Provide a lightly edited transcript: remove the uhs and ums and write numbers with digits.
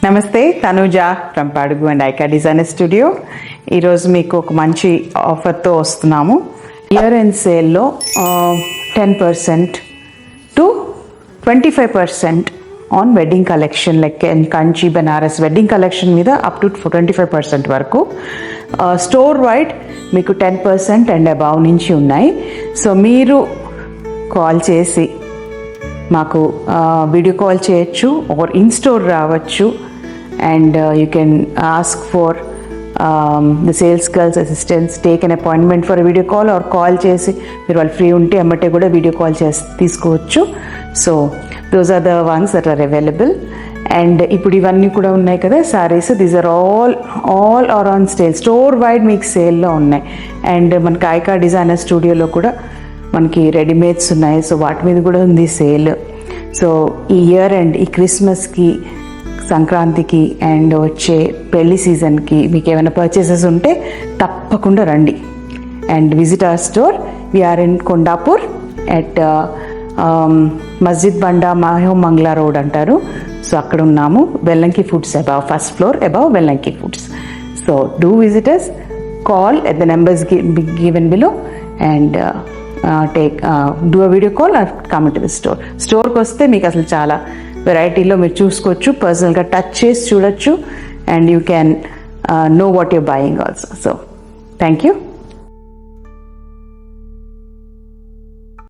నమస్తే, తనుజ ఫ్రమ్ పాడుగు అండ్ ఐకా డిజైనర్ స్టూడియో. ఈరోజు మీకు ఒక మంచి ఆఫర్తో వస్తున్నాము. ఇయర్ ఎండ్ సేల్లో 10% to 25% on wedding collection, like Kanchi Banaras wedding collection మీద అప్ టు 25% వరకు. స్టోర్ వైడ్ మీకు 10% అండ్ అబౌవ్ నుంచి ఉన్నాయి. సో మీరు కాల్ చేసి మాకు వీడియో కాల్ చేయొచ్చు ఆర్ ఇన్ స్టోర్ రావచ్చు. And you can ask for the sales girls assistants, take an appointment for video call are call చేసి మీరు వాళ్ళు ఫ్రీ ఉంటే అమ్మటే కూడా వీడియో కాల్ చేసి తీసుకోవచ్చు. So those are the ones that are available. And ఇప్పుడు ఇవన్నీ కూడా ఉన్నాయి కదా saris, these are all are on sale. Store wide మీకు సేల్లో ఉన్నాయి. అండ్ మనకి ఐకా డిజైనర్ స్టూడియోలో కూడా మనకి రెడీమేడ్స్ ఉన్నాయి. సో వాటి మీద కూడా ఉంది సేల్. సో ఈ ఇయర్ అండ్ ఈ క్రిస్మస్కి, సంక్రాంతికి అండ్ వచ్చే పెళ్లి సీజన్కి మీకు ఏమైనా పర్చేసెస్ ఉంటే తప్పకుండా రండి and visit our store. We're in Kondapur at Masjid Banda Mangla road అంటారు. సో అక్కడ ఉన్నాము. Vellanki foods above, first floor above Vellanki foods. So do visit us, call at the numbers given below and do a video call or come to the store. స్టోర్కి వస్తే మీకు అసలు చాలా వెరైటీలో మీరు చూసుకోవచ్చు, పర్సనల్గా టచ్ చేసి చూడొచ్చు. And you can know what you're buying also. So thank you.